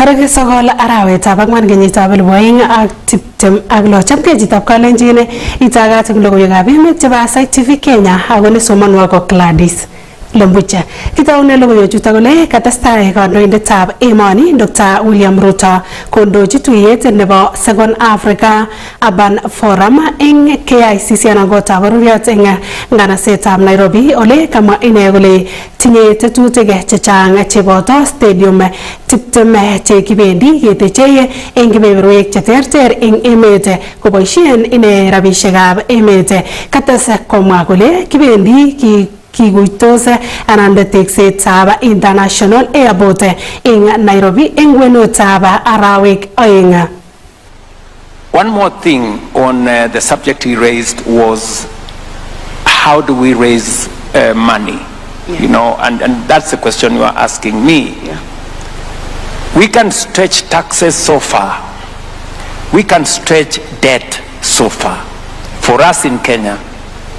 Tariki sokol arawetab ang'wan kenyitab 2026 chamkechitab kalenjin itagat eng logoiwekab emet chebo Aasai TV Kenya ako nesomonwo ko Gladys Lembucha. Kitaune logoiwechutok kole katestai kandoindetab emoni Dr. William Ruto kondochi tuyet nebo Second Africa Urban Forum eng KICC anan kotab bororiot eng nganasetab Nairobi ole kamwa ine kole tinye tetutik chechang cheboto stadium 20 chekibendi keteche eng kebeberwek cheterter eng emet koboisien ine rabisiekab emet. Kates komwa kole kibendi kiguitos anan teksetab International Airport in Nairobi eng kwenutab arawek oeng. One more thing on the subject he raised was how do we raise money? Yeah. You know, and that's the question you are asking me. Yeah. We can stretch taxes so far. We can stretch debt so far. For us in Kenya,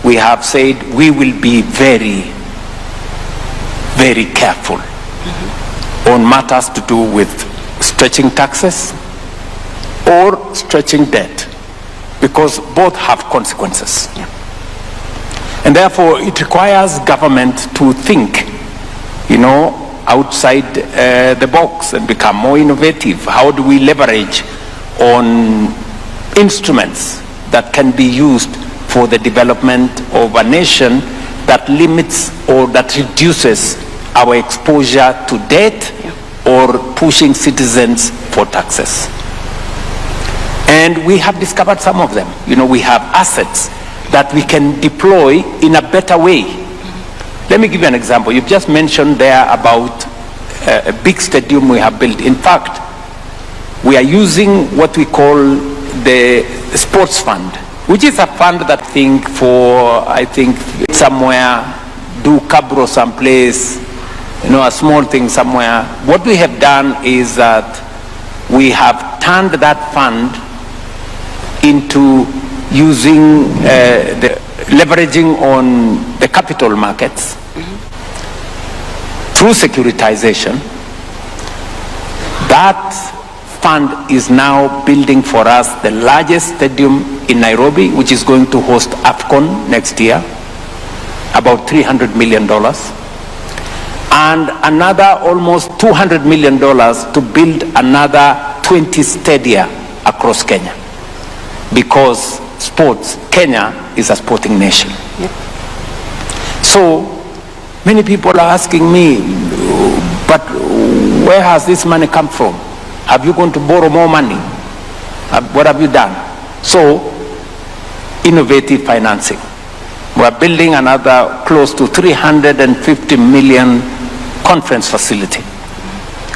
we have said we will be very, very careful on matters to do with stretching taxes or stretching debt, because both have consequences. Yeah. And therefore it requires government to think, you know, outside the box and become more innovative. How do we leverage on instruments that can be used for the development of a nation that limits or that reduces our exposure to debt or pushing citizens for taxes? And we have discovered some of them. You know, we have assets that we can deploy in a better way. Let me give you an example. You've just mentioned there about a big stadium we have built. In fact, we are using what we call the sports fund, which is a fund that I think somewhere, do Cabro someplace, you know, a small thing somewhere. What we have done is that we have turned that fund into using the leveraging on the capital markets through securitization. That fund is now building for us the largest stadium in Nairobi, which is going to host AFCON next year, about $300 million, and another almost $200 million to build another 20 stadia across Kenya, because Kenya is a sporting nation. Yep. So many people are asking me, but where has this money come from? Have you gone to borrow more money? What have you done? So, innovative financing. We are building another close to 350 million conference facility.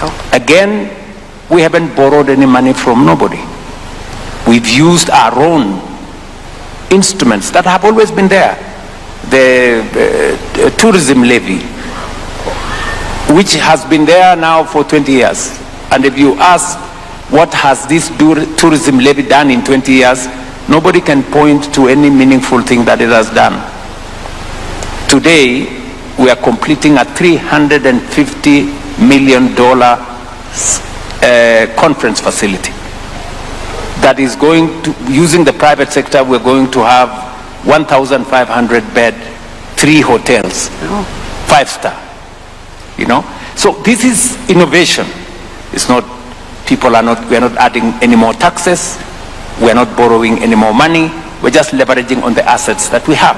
Oh. Again, we haven't borrowed any money from nobody. We've used our own instruments that have always been there. The tourism levy, which has been there now for 20 years. And if you ask what has this tourism levy done in 20 years, nobody can point to any meaningful thing that it has done. Today, we are completing a $350 million conference facility that is going to, using the private sector, we're going to have 1,500 bed, 3 hotels, 5-star, you know. So this is innovation. It's not, we are not adding any more taxes, we are not borrowing any more money, we're just leveraging on the assets that we have.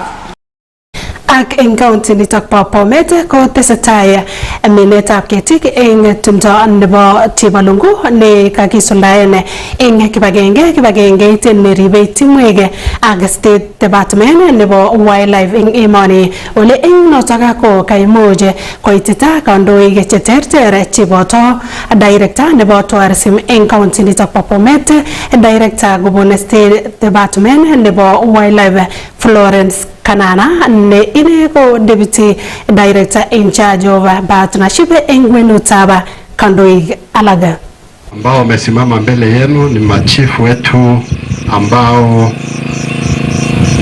Ak eng county nitok po Bomet ko tesetai minetab ketik eng tumdo nebo Tibalungu ne kakisuldaen eng kibagengeit neribe timwek ak State Department nebo Wildlife eng emoni ole eng notok ko kaimuch koitita kandoik cheterter cheboto director nebo tourism eng county nitok po Bomet, director kobun State Department nebo Wildlife Florence Kanana ne ine ko deputy director in charge of partnership en kwenutab kandoik alaga. Ambao wamesimama mbele yenu ni machifu wetu ambao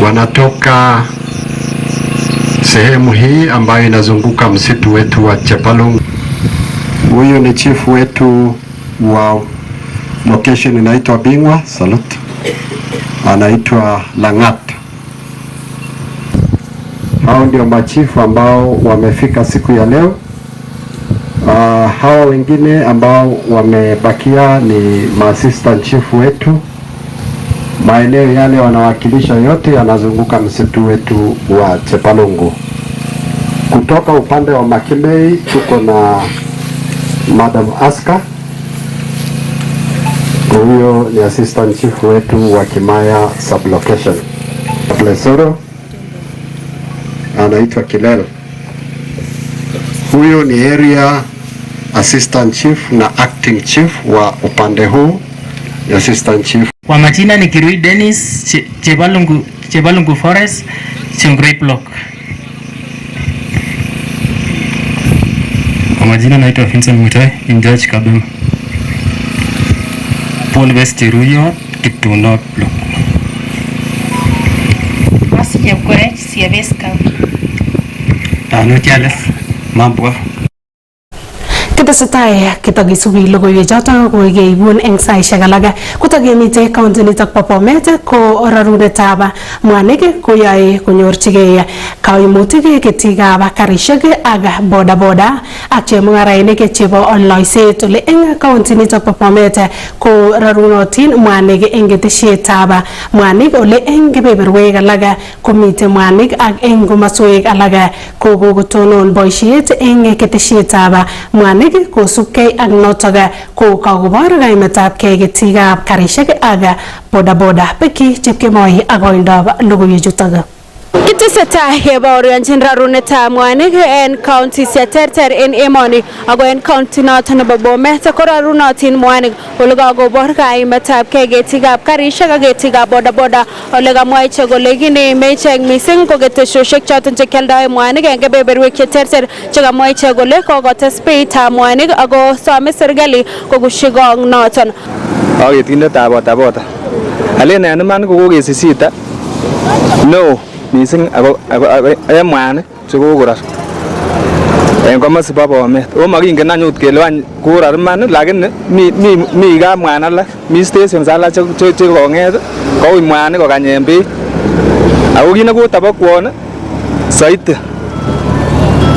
wanatoka sehemu hii ambayo inazunguka msitu wetu wa Chepalungu. Huyu ni chifu wetu wa location inaitwa Bingwa Salute, anaitwa Langat. Hao ndio machifu ambao wamefika siku ya leo. Hawa wengine ambao wamebakia ni assistant chief wetu. Maeneo yale wanawakilisha yote yanazunguka msitu wetu wa Chepalungu. Kutoka upande wa Makimei tuko na Madam Aska. Huyo ni assistant chief wetu wa Kimaya sublocation. Plesoro anaitwa Kilel. Huyo ni area assistant chief na acting chief wa upande huu ni assistant chief. Kwa majina ni Kirui Dennis, Chepalungu Forest, Chongrei Block. Kwa majina naitwa Vincent Mutai, in George Kabem. Paul West Cheruyo, Kiptuno Block. Masi Jepkoech, Sieveska. Tano Charles, Mambwa. Kitesetai kitagisubi logoiwek choto kokeibun eng saishek alak kotakemitei county nitok bo Bomet ko rarunetab mwanik koyoe konyorchigei kaimutik ketikab karishek ak bodaboda ak chemung'arainik chebo loiset ole eng county nitok bo Bomet ko rarunotin mwanik eng keteshetab mwanik ole eng kebeberwek alak komitei mwanik ak eng komaswek alak ko kotonon boishet eng keteshetab mwanik kosubkei ak notok ko kakobor kaimetab kei ketikab karishek ak bodaboda. Beki chepkemoi ak oindab logoiwechutok. Kitesetai kebaorionjin rarunetab mwanik en counties cheterter en emoni ako en county noton nebo Bomet ko rarunotin mwanik ole kakobor kaimetab kei ketikab karishek ak ketikab bodaboda ole kamwa ichek kole kineime ichek missing ko keteshoshek choton chekialdoe mwanik en kebeberwek cheterter chekamwa ichek kole kokotes beitab mwanik ako some serikali kokushi kong noton. Ketindetab bodaboda alen en iman ko kokesisita no missing ako mwanik chekokorar en komasi bo Bomet o makingen anyut kele any korar iman lakini mi ka mwana la mi stations ala chekonget koui mwanik kokanyen beek ako kit nekotabakwon saiti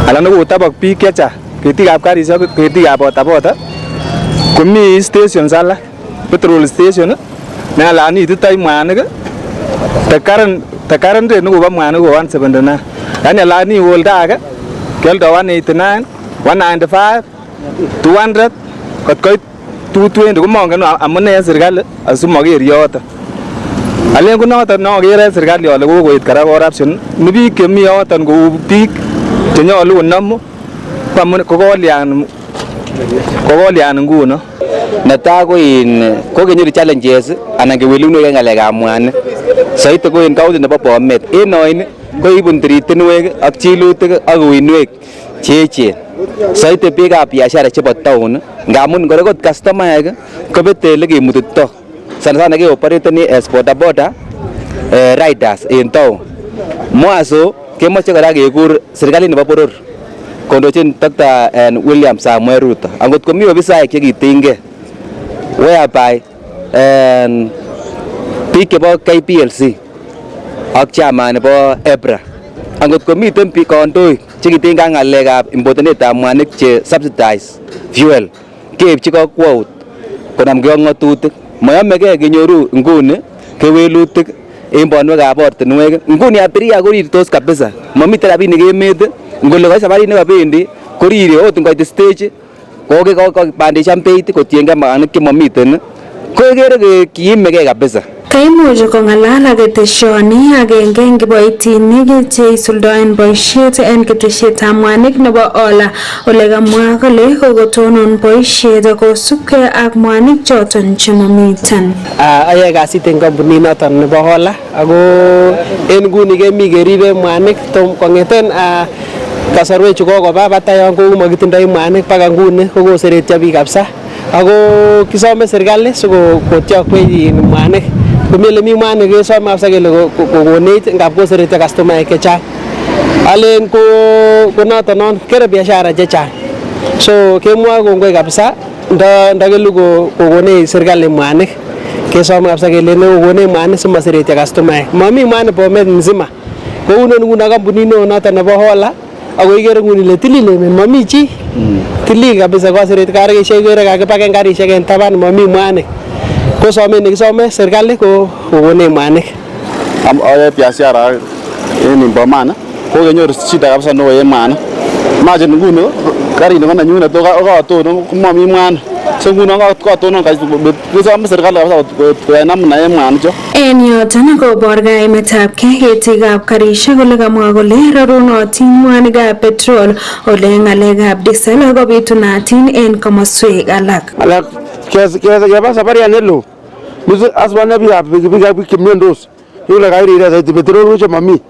ala nekotabak biik chechang ketikab karishek ketikab bodaboda komi stations alak petrol station ne ala ititoi mwanik the current rate nuko ba mwanik ko 179 yani ala ni olda age keldo 189 195 200 kot koit 220 ko mongen amune en serikali asimaker yoto alen ko noton nokere serikali ale kokoit kara corruption ni biik chemi yoton kou biik chenyolu konamu kokolian nguno netai ko kenyoru challenges anan kewelunwek en ngalekab mwanik saiti ko en county nebo Bomet en oin ko ibun tiritinwek ak chilutik ak uinwek cheechen saiti biikab biashara chebo town ngamun ngore kot customer kobete ele kemutito sana keoperate as bodaboda riders en town mwaso kemoche kora kekur serikali nebo boror kondochin Dr. William Samuel Ruto angot komi ofisaek chekitinge whereby biik chebo KPLC ak chama nebo EBRA angot komiten biik kandoik chekitinge ngalekab importenetab mwanik che subsidize fuel keipchi kakwaut konamgei ak ng'atutik mayamegei kenyoru nguni kewelutik en bonwekab ortinwek nguni abiria korirtos kabisa mamiten rabinik emet ngole ko sabarit nekabendi korire ot ngoit stage kokibandishan beit kotiengei mwanik chemamiten kokere kiimegei kabisa. Kaimuch kongalal ak keteshoni agenge eng kiboitinik cheisuldoen boisiet en keteshetab mwanik nebo Ola ole kamwa kole kokotonon boisiet kosubkei ak mwanik choton chemamiten. Ayae kasit eng kampunit noton nebo Ola ako en nguni kemi keribe mwanik tom kongeten kasarwek chu kokoba batayon kou makitindoi mwanik baka nguni kokoseretyo biik kabisa ako kisome serikali sikotyokwech mwanik komele mi mwanik kesome kabisa kele kokonech ngap koseretyo customaek chechang alen ko noton non kere biashara chechang so kemwoe kongoi kabisa ndakelu kokone serikali mwanik kesom kabisa kele ne kokone mwanik simaseretyo customer mami mwanik Bomet mzima kouno nguna kampunit neo noton nebo Hola ako ikere nguni ile tilil emet mami chi tilil kabisa koseret karishek ikere kakipaken karishek en taban mami mwanik ko somet nekisome serikali ko kokone mwanik ayoe biashara en Bomana ko kenyor shida kabisa neo en mwanik imagine nguni karini ko nanyunet kokatonon komami mwanik so nguno katonon kisome serikali kabisa koyai namna en mwanik cho en yoton kobor kaimetabkei ketikab karishek kole kamwa kole rarunotin mwanikab petrol ole ng'alekab diesel kobitunatin en komoswek alak keba sabaria nelo musu aswana biik kimiondos yule kairire zaidi petrol uche mami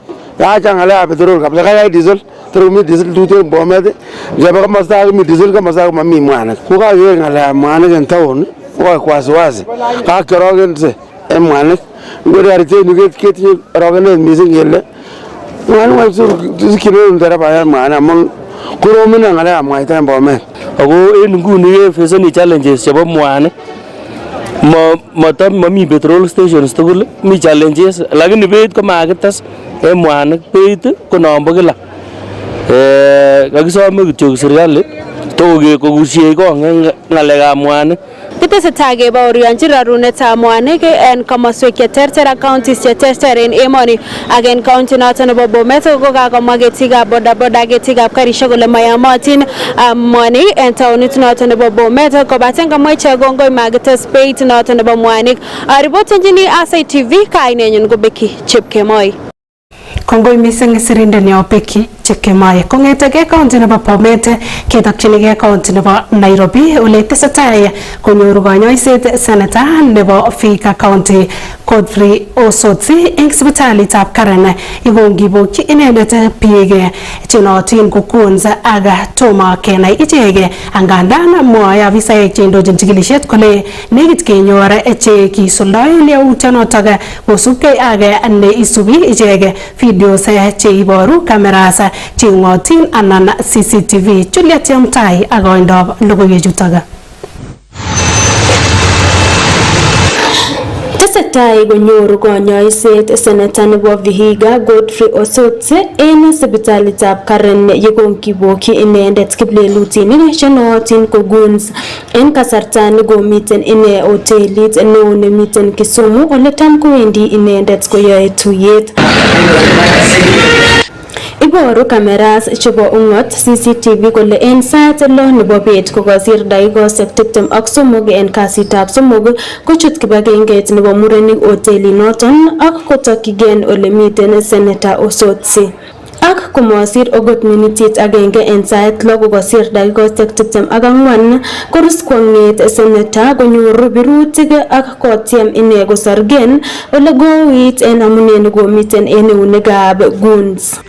yaacha ng'alekab petrol kabisa kayai diesel terumi diesel tuten Bomet ngeba komosta mi diesel komosta mami mwanik ko kayoe ng'alekab mwanik en town ko wasiwasi kakorogense en mwanik ngori ariteni ketinye rogenet missing kele mwanik wasikino ndereba ya mwanik among koromine ng'alekab mwaita en Bomet ako en nguni kefeseni challenges chebo mwanik mami petrol stations tugul mi challenges lakini beit komakites en mwanik beit ko nombo kila kakisome kityo serikali tokokusiei kong ng'alekab mwanik Kitesetai kebaorionchi rarunetab mwanik en komoswek cheterter ak counties cheterter en emoni ak en county noton nebo Bomet ko kakomwa ketikab bodaboda ketikab karishek kole mayomotin mwanik en taonit noton nebo Bomet kobaten kamwa ichek kongoi makites beit noton nebo mwanik. Ripotenjini Aasai TV kainenyun ko Becky Chepkemoi. Kongoi missing sirindeni Becky Chepkemoi kongetege county nebo Bomet ketokchinige county nebo Nairobi ole tesetai konyoru kanyoiset senator nebo Vihiga County Godfrey Osotsi eng sipitalitab Karen ikongibokyi inendet biik chenotin ko Kunz ak tomo kenai ichek angandan mwoe afisaek cheindochin chikilisiet kole nekit kenyor che kisuldaen yautyonotok kosubkei ak neisubi ichek videos cheiboru cameras chengotin anan CCTV. Juliet Yamtai ak koindab logoiwechutok. Tesetai konyoru konyoiset senator nebo Vihiga Godfrey Osotsi en sipitalitab Karen yekongibokyi inendet kiplelutinik chenootin ko Kunz en kasarta nekomiten ine hotelit neo nemiten Kisumu ole tam kowendi inendet koyoe tuyet. Iboru cameras chebo ungot CCTV kole en sait lo nebo bet kokosir dakikoshek 23 en kasitab somok kochut kibagengeit nebo murenik hotelit noton ak kotokyigen ole miten senator Osotsi. Ak komosir ogot minitit agenge en sait lo kokosir dakikoshek 24 korus kwong'et senator konyoru birutik ak kotyem ine kosorgen ole kouit en amune nekomiten en eunekab Kunz.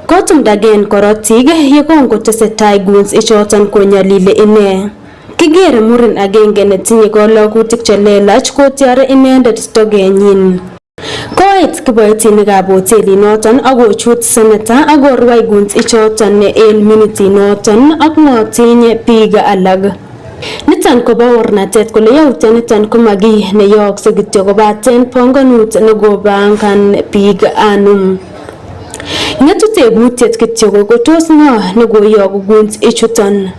Kotumdagen korotik yekongotesetai Kunz ichoton konyalile ine. Kigere muren agenge netinye kolokutik chelelach kotyare inendet togenyin. Koit kiboitinikab hotelit noton akochut senator akorwai Kunz ichoton en miniti noton ak ngotinye biik alak. Niton ko baornatet kole yautioniton ko magi neyookse kityo kobaten pongonut nekobangan biik anum. Ng'etu tebutiet kityo ko tos ng'o nekoyoku Kunz ichuton.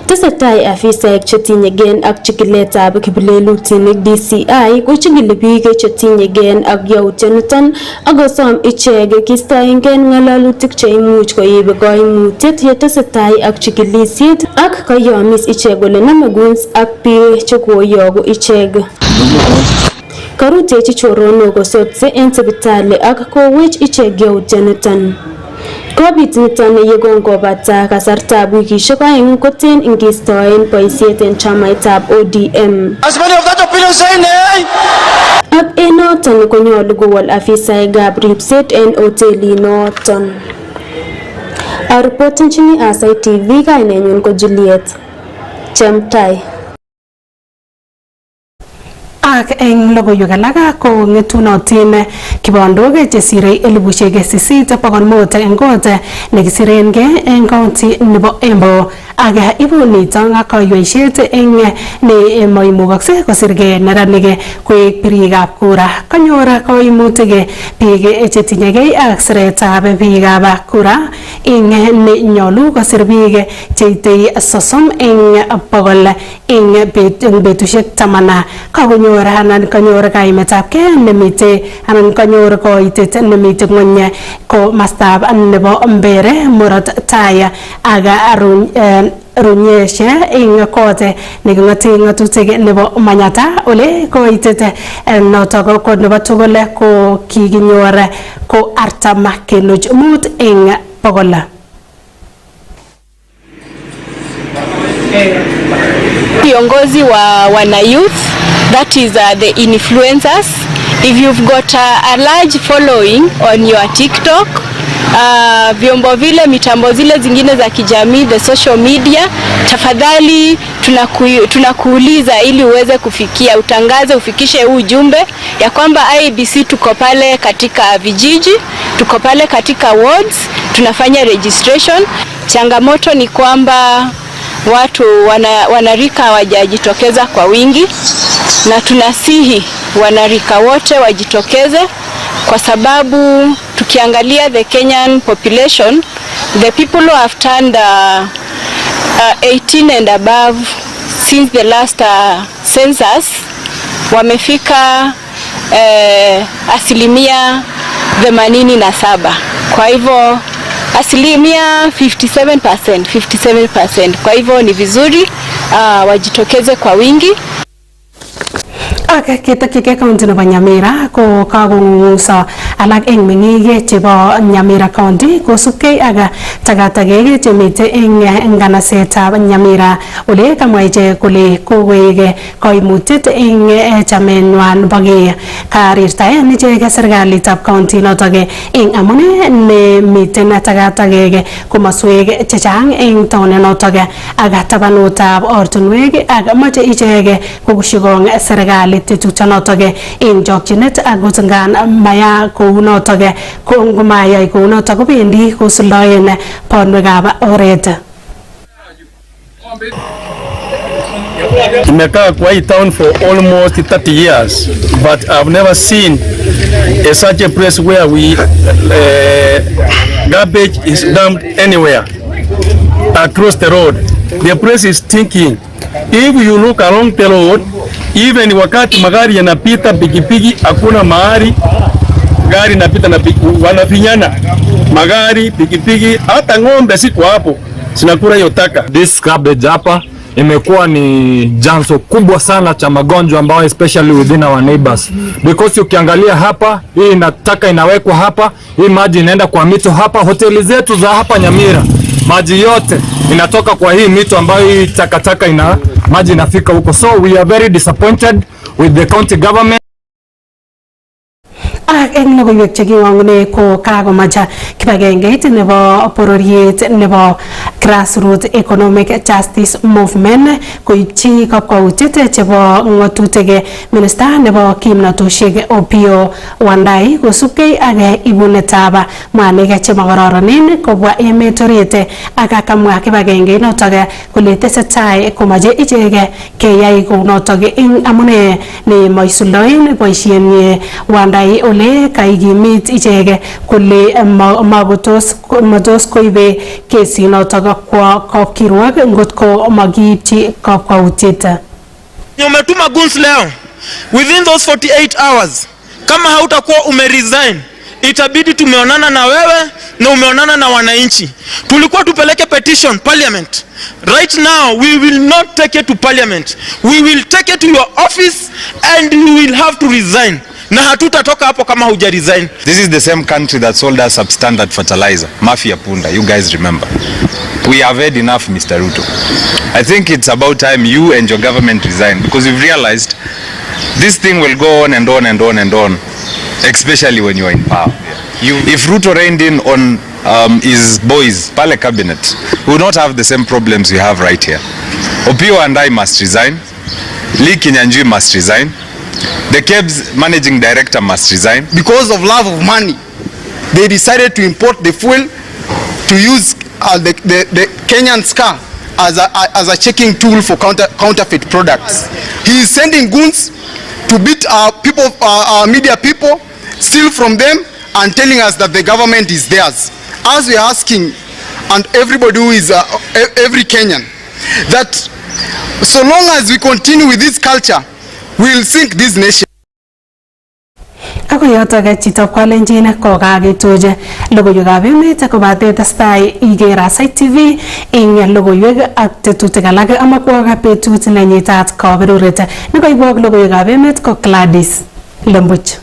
Tesetai afisaek chetinyegen ak chikiletab kiplelutinik DCI kochikili biik chetinyegen ak yautioniton akosom ichek kistoengen ng'alalutik cheimuch koib koimutiet yetesetai ak chikilisiet ak koyomis ichek kole nome Kunz ak biik chekoyoku ichek. Karutechi choronok Osotsi en sipitali ak kowech ichek yautioniton. Kobit niton yekongobata kasartab wikishek 2 koten ingistoen boisiet en chamaitab ODM. Ak en noton konyolu kowol afisaekab ripset en hotelit noton. Aripotenjini Aasai TV kainenyun ko Juliet Chemtai. Ak eng logoiwek alak ko ngetunotin kibondok chesire 8,800 eng kot nekisirengei eng county nebo Embu. Aga ibu nitong ak kayweishet eng ne maimukakse kosirgei neranik koek birikab kura. Kanyor kaimutik biik chetinyegei ak siretab birikab kura ing ne nyolu kosir biik cheitei 30 eng 100 eng betusiek 10. Kakonyor anan kanyor kaimetabkei nemitei anan kanyor koitet nemitei ngwony ko mastab nebo Mbere murot tai aga runyeshe ing kote nekingati ngatutik nebo Manyata ole koitet notok ko nebo tugul ko kikinyor ko 40.5 eng 100. Viongozi wa wana youth, that is the influencers. If you've got a large following on your TikTok, vyombo vile mitambo zile zingine za kijamii, the social media, tafadhali tunakuuliza ili uweze kufikia, utangaze, ufikishe ujumbe ya kwamba IEBC tuko pale katika vijiji, tuko pale katika wards, tunafanya registration. Changamoto ni kwamba watu wanarika hawajajitokeza kwa wingi, na tunasihi wanarika wote wajitokeze kwa sababu tukiangalia the Kenyan population, the people who have turned 18 and above since the last census wamefika 87%. Kwa hivyo 57%. Kwa hivyo ni vizuri wajitokeze kwa wingi. Ake ketakike county nebo Nyamira ko kakonguso alak eng meng'ik chebo Nyamira county kosubkei ak tagatakek chemite eng nganasetab Nyamira ole kamwa ichek kole kokoek koimutiet eng chamenywan bo karirtaen ichek serikalitab county notok eng amune nemiten tagatakek komaswek chechang eng taon notok ak tabanutab ortinwek ak moche ichek kokushikong serikali tetutonotok eng chokchinet ak ngan maya kounotok ko ngomayai kounotok kobendi kosuldaen bonwekab oret. Tumekaa kwa hii town for almost 30 years, but I've never seen such a place where garbage is dumped anywhere across the road. The place is stinking. If you look along the road, even wakati magari yanapita, pikipiki, hakuna mahali gari napita na wanafinyana magari, pikipiki, hata ng'ombe siku hapo sinakula hiyo taka. This garbage hapa imekuwa ni janzo kubwa sana cha magonjwa ambayo especially within our neighbors, because ukiangalia hapa hii nataka inawekwa hapa, hii maji inaenda kwa mito hapa, hoteli zetu za hapa Nyamira maji yote inatoka kwa hii mito ambayo hii takataka maji inafika huko. So we are very disappointed with the county government. Eng logoiwek chekiwangune ko kakomacha kibagengeit nebo pororiet nebo grassroots economic justice movement koipchi kakwautiet chebo ng'atutik minister nebo kimnatoshek Opiyo Wandayi kosubkei ak ibunetab mwanik chemakororonen kobwa emet orit ak kamwa kibagengeit notok kole tesetai komache ichek keyai kounotok eng amune ne maisuldoen boisienyi. Wandayi ole kaikimit ichek kole matos koibe kesi notok kwa kapkirwok ngotko makiipchi kakwautiet. Umetuma guns leo, within those 48 hours kama hautakuwa umeresign itabidi tumeonana na wewe na umeonana na wananchi. Tulikuwa tupeleke petition parliament. Right now we will not take it to parliament, we will take it to your office and you will have to resign. Na hatutatoka hapo kama huja resign. This is the same country that sold us substandard fertilizer, Mafia Punda. You guys remember. We have had enough, Mr. Ruto. I think it's about time you and your government resign, because you've realized this thing will go on and on and on and on, especially when you are in power. If Ruto reigned in on his boys, Pale cabinet, we will not have the same problems we have right here. Opiyo and I must resign. Lee Kinyanjui must resign. The KEBS managing director must resign. Because of love of money, they decided to import the fuel to use the Kenyan SCA as a checking tool for counterfeit products. He is sending goons to beat our people, our media people, steal from them, and telling us that the government is theirs. As we are asking, and everybody who is every Kenyan, that so long as we continue with this culture, we will sink this nation. Ako yotoke chito kwalenjin kokaketoje logoiwekab emet kobate testai iker Aasai TV ing logoiwek ak tetutik alak amakwok betut nenyitat kaberuret nekoibwok logoiwekab emet ko Gladys Lembuch.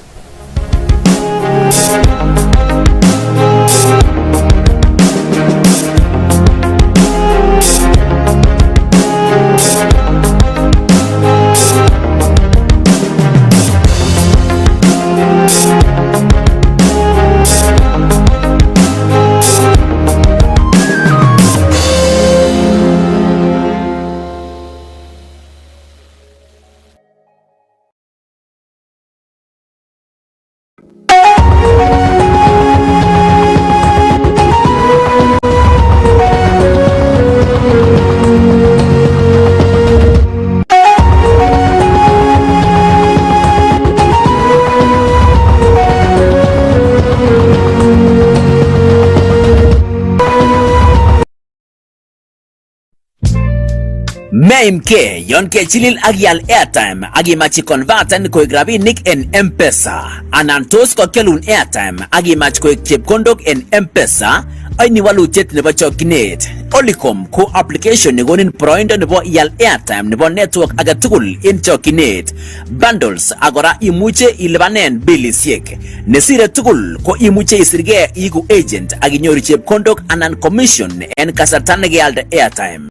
Meimke yon kechilil ak ial airtime ak imach ikonverten koek rabinik en M-Pesa anan tos kokelun airtime ak imach koek chepkondok en M-Pesa aini walutiet nebo chokchinet. Olicom ko application nekonin boroindo nebo ial airtime nebo network age tugul en chokchinet. Bundles agora imuche ilipanen bilisiek. Nesire tugul ko imuche isirge iku agent ak inyoru chepkondok anan commission en kasarta nekealde airtime.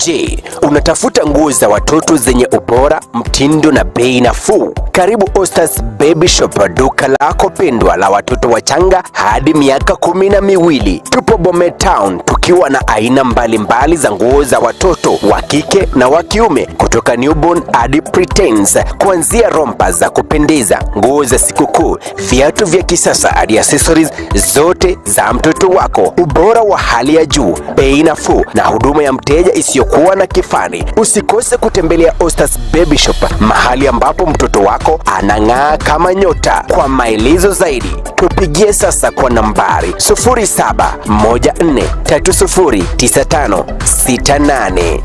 Je, unatafuta nguo za watoto zenye ubora, mtindo na bei nafuu? Karibu Ostas Baby Shop, duka lako pendwa la watoto wachanga hadi miaka 12. Tupo Bomet Town tukiwa na aina mbalimbali za nguo za watoto wa kike na wa kiume, kutoka newborn hadi preteens, kuanzia rompa za kupendeza, nguo za sikukuu, viatu vya kisasa hadi accessories zote za mtoto wako. Ubora wa hali ya juu, bei nafuu na huduma ya mteja isiyokuwa na kifani. Usikose kutembelea Ostas Baby Shop, mahali ambapo mtoto wako anang'aa kama nyota. Kwa maelezo zaidi, tupigie sasa kwa nambari 0714309568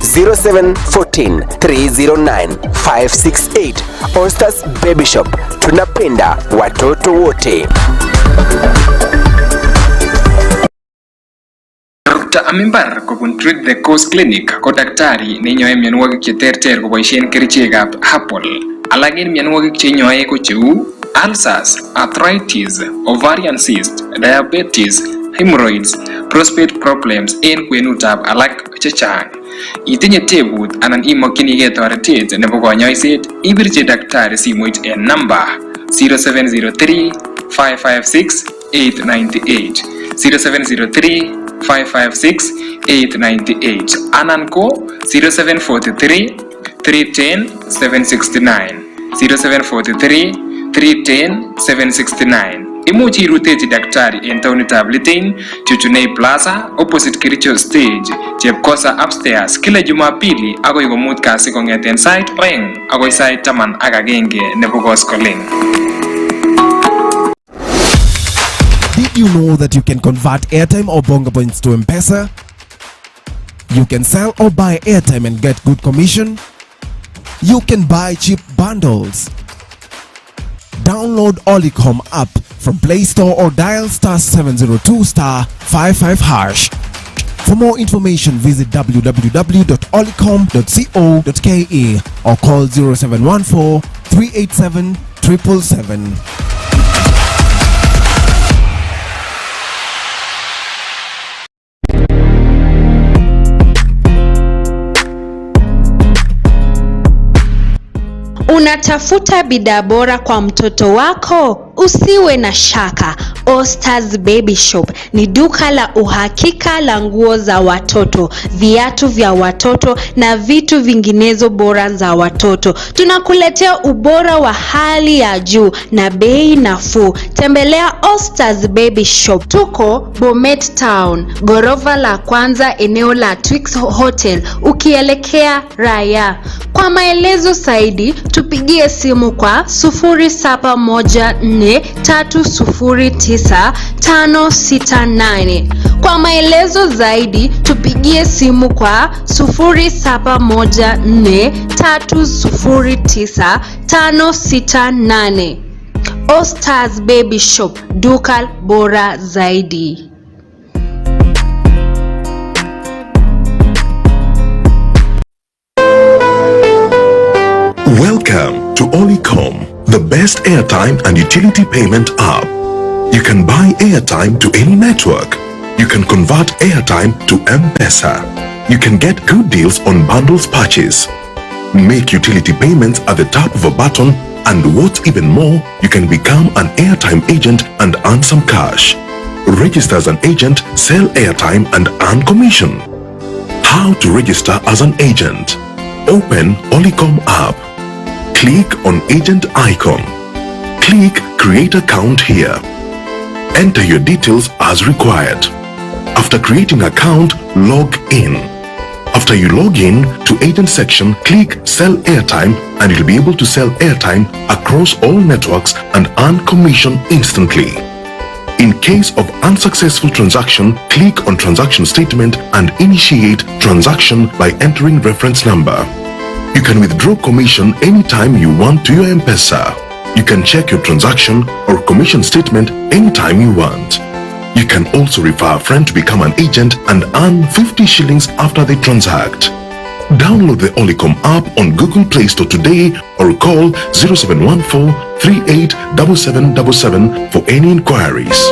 0714309568. Ostas Baby Shop, tunapenda watoto wote. Dr. Amimbar kobun Treat the Cause Clinic ko daktari neinyoe mionwogik cheterter koboisien kerichekab herbal. Alak en mionwogik cheinyoe ko cheu ulcers, arthritis, ovarian cyst, diabetes, hemorrhoids, prostate problems en kwenutab alak chechang. Itinye tebut anan imokyinige toretet nebo konyoiset, ibirchi daktari simoit en namba 0703 556 898 0703 556 898 anan ko 0743 310 769 0743 310 769. Imuchi irutechi daktari en taonitab Litein, Chuchunei Plaza, opposite Kericho Stage, Chepkosa upstairs, kila Jumapili agoi komut kasi kong'eten sait 2 agoi sait 11 nebo koskoleng. Did you know that you can convert airtime or bonga points to M-Pesa? You can sell or buy airtime and get good commission. You can buy cheap bundles. Download Olicom app from Play Store or dial *702*55#. For more information, visit www.olicom.co.ke or call 0714 387 777. Unatafuta bidhaa bora kwa mtoto wako? Usiwe na shaka, Ostars Baby Shop ni duka la uhakika la nguo za watoto, viatu vya watoto na vitu vinginezo bora za watoto. Tunakuletea ubora wa hali ya juu na bei nafuu. Tembelea Ostars Baby Shop. Tuko Bomet Town, ghorofa la kwanza, eneo la Twix Hotel, ukielekea Raya. Kwa maelezo zaidi tupigie simu kwa 0714309568. Kwa maelezo zaidi tupigie simu kwa 0714309568. Ostars Baby Shop, duka bora zaidi. Welcome to Logywekab, the best airtime and utility payment app. You can buy airtime to any network. You can convert airtime to M-Pesa. You can get good deals on bundles purchase. Make utility payments at the tap of a button, and what's even more, you can become an airtime agent and earn some cash. Register as an agent, sell airtime and earn commission. How to register as an agent? Open Logywekab app. Click on agent icon. Click create account here. Enter your details as required. After creating account, log in. After you log in to agent section, click sell airtime and you'll be able to sell airtime across all networks and earn commission instantly. In case of unsuccessful transaction, click on transaction statement and initiate transaction by entering reference number. You can withdraw commission anytime you want to your M-Pesa. You can check your transaction or commission statement anytime you want. You can also refer a friend to become an agent and earn 50 shillings after they transact. Download the Logywekab app on Google Play Store today or call 0714 387777 for any inquiries.